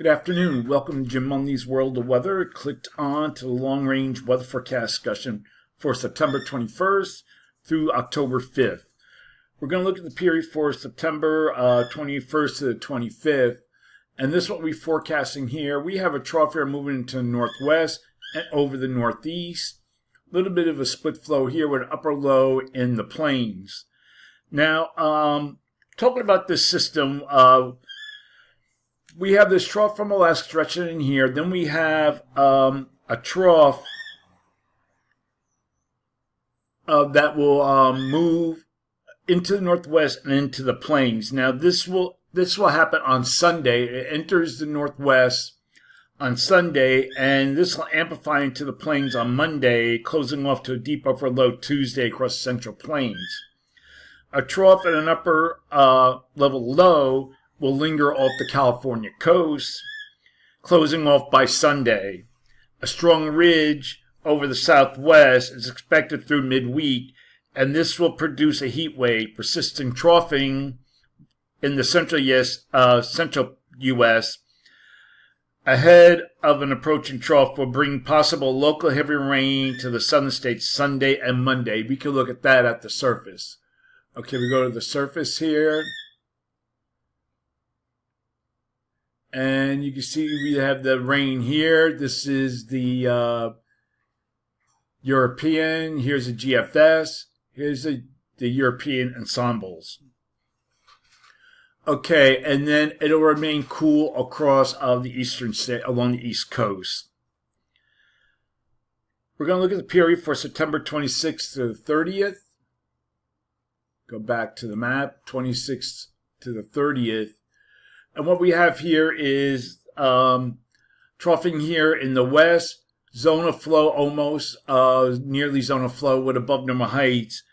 afternoon. Welcome to Jim Munley's World of Weather. Clicked on to the long-range weather forecast discussion for September 21st through October 5th. We're going to look at the period for September 21st to the 25th. And this is what we're forecasting here. We have a trough here moving into the northwest and over the northeast. A little bit of a split flow here with an upper low in the plains. Now, talking about this system, we have this trough from Alaska stretching in here. Then we have a trough that will move into the northwest and into the plains. Now this will happen on Sunday. It enters the northwest on Sunday, and this will amplify into the plains on Monday, closing off to a deep upper low Tuesday across the central plains. A trough and an upper level low will linger off the California coast, closing off by Sunday. A strong ridge over the southwest is expected through midweek, and this will produce a heat wave, persisting troughing in the central U.S. Ahead of an approaching trough will bring possible local heavy rain to the southern states Sunday and Monday. We can look at that at the surface. Okay, we go to the surface here. And you can see we have the rain here. This is the European. Here's the GFS. Here's the European ensembles. Okay, and then it'll remain cool across the eastern state along the east coast. We're going to look at the period for September 26th to the 30th. Go back to the map, 26th to the 30th. And what we have here is troughing here in the west, zone of flow almost, nearly zone of flow with above normal heights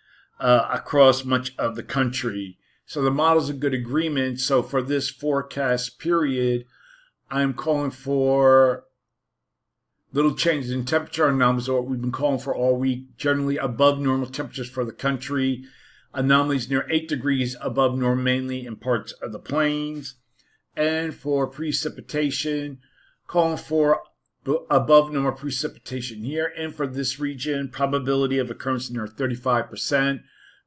across much of the country. So the model's a good agreement. So for this forecast period, I'm calling for little changes in temperature anomalies, or what we've been calling for all week, generally above normal temperatures for the country. Anomalies near 8 degrees above normal, mainly in parts of the plains. And for precipitation, calling for above normal precipitation here. And for this region, probability of occurrence near 35%.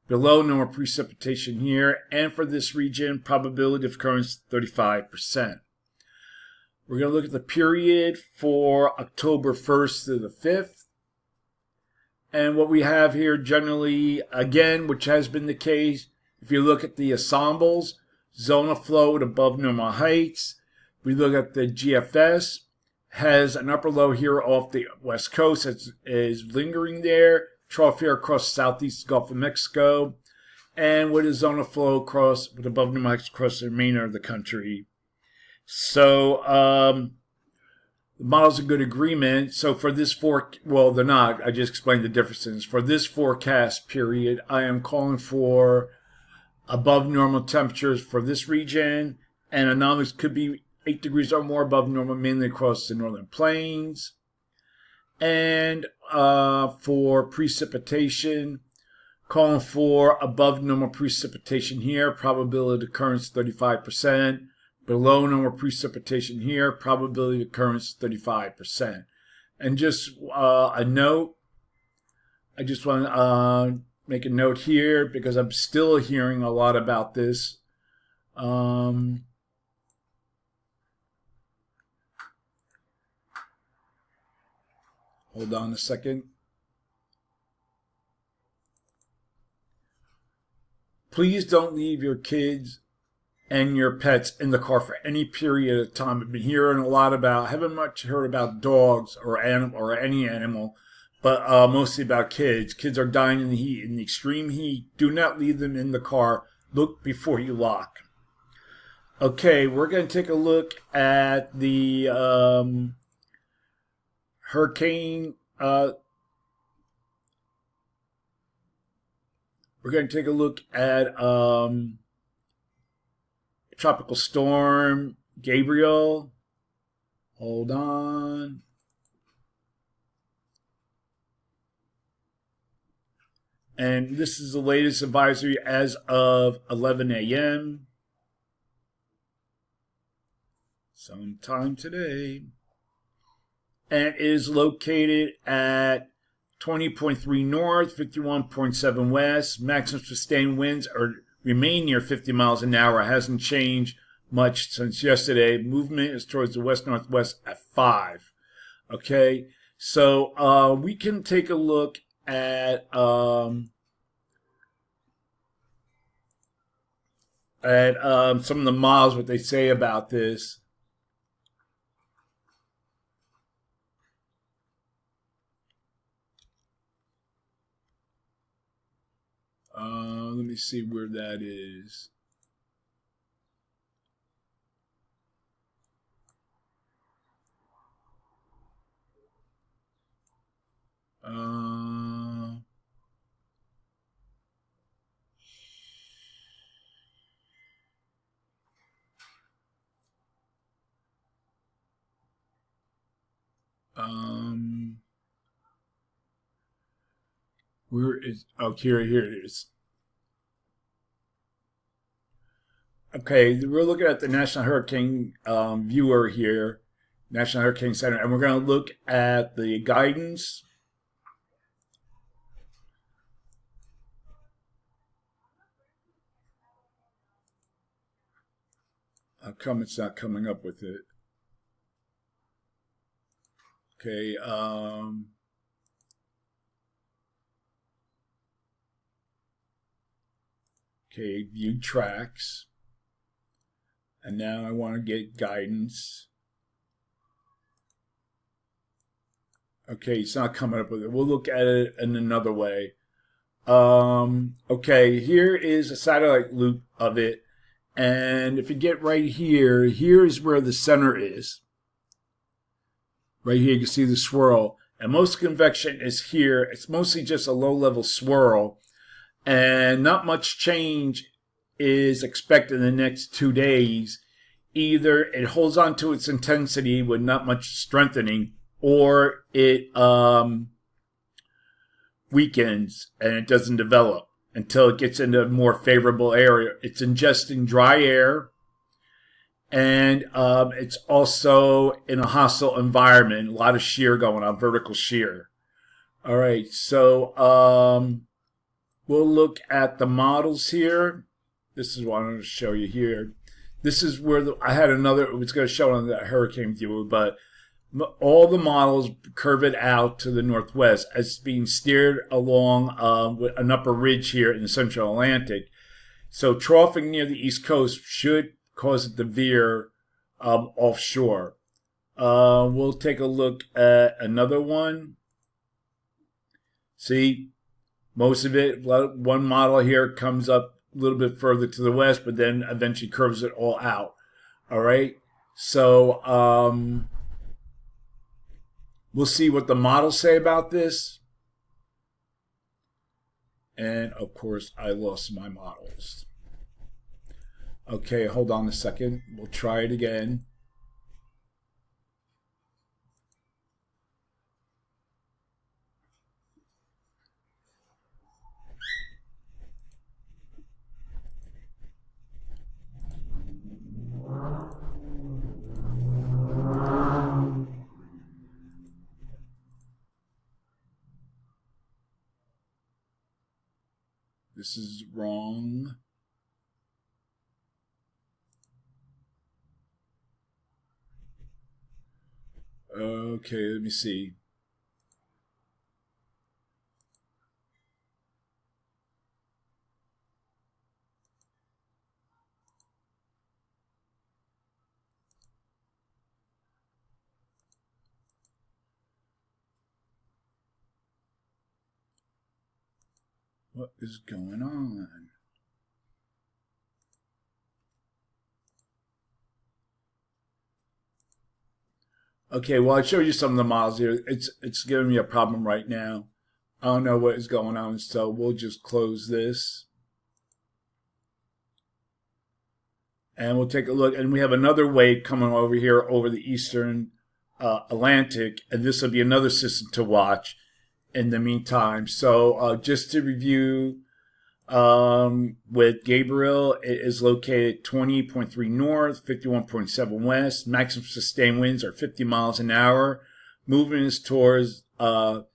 Below normal precipitation here. And for this region, probability of occurrence 35%. We're going to look at the period for October 1st to the 5th. And what we have here generally, again, which has been the case, if you look at the ensembles, zone of flow at above normal heights. We look at the GFS, has an upper low here off the west coast that is lingering there. Trough here across southeast Gulf of Mexico. And with a zone of flow across with above normal heights across the remainder of the country. So the model's a good agreement. So for this well, they're not. I just explained the differences. For this forecast period, I am calling for above normal temperatures for this region, and anomalies could be 8 degrees or more above normal, mainly across the northern plains. And for precipitation, calling for above normal precipitation here, probability of occurrence 35%. Below normal precipitation here, probability of occurrence 35%. And just a note, I just want to make a note here because I'm still hearing a lot about this. Hold on a second. Please don't leave your kids and your pets in the car for any period of time. I've been hearing a lot about, haven't much heard about dogs or any animal, but mostly about kids. Kids are dying in the heat, in the extreme heat. Do not leave them in the car. Look before you lock. Okay, we're going to take a look at the hurricane. We're going to take a look at Tropical Storm Gabriel. Hold on. And this is the latest advisory as of 11 a.m. sometime today. And it is located at 20.3 north, 51.7 west. Maximum sustained winds remain near 50 miles an hour. It hasn't changed much since yesterday. Movement is towards the west-northwest at 5. Okay, so we can take a look at some of the models, what they say about this. Let me see where that is. Where is, oh, here it is. Okay, we're looking at the National Hurricane Viewer here, National Hurricane Center, and we're going to look at the guidance. How come it's not coming up with it? Okay, okay, view tracks. And now I want to get guidance. Okay, it's not coming up with it. We'll look at it in another way. Okay, here is a satellite loop of it. And if you get right here, here's where the center is. Right here, you can see the swirl. And most convection is here. It's mostly just a low-level swirl. And not much change is expected in the next 2 days. Either it holds on to its intensity with not much strengthening, or it weakens and it doesn't develop until it gets into a more favorable area. It's ingesting dry air, and it's also in a hostile environment. A lot of shear going on, vertical shear. All right, so we'll look at the models here. This is what I'm going to show you here. This is where I had another, it was going to show on the hurricane viewer, but all the models curve it out to the northwest as being steered along with an upper ridge here in the central Atlantic. So troughing near the east coast should cause it to veer offshore. We'll take a look at another one. See, most of it, one model here comes up a little bit further to the west, but then eventually curves it all out. All right, so we'll see what the models say about this. And of course, I lost my models. Okay, hold on a second. We'll try it again. This is wrong. Okay, let me see. What is going on? Okay, well, I showed you some of the models here. It's giving me a problem right now. I don't know what is going on, so we'll just close this. And we'll take a look. And we have another wave coming over here over the eastern Atlantic. And this will be another system to watch in the meantime. So just to review, With Gabriel, it is located 20.3 north, 51.7 west. Maximum sustained winds are 50 miles an hour. Movement is towards the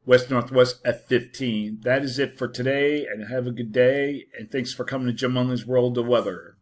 west-northwest at 15. That is it for today, and have a good day. And thanks for coming to Jim Munley's World of Weather.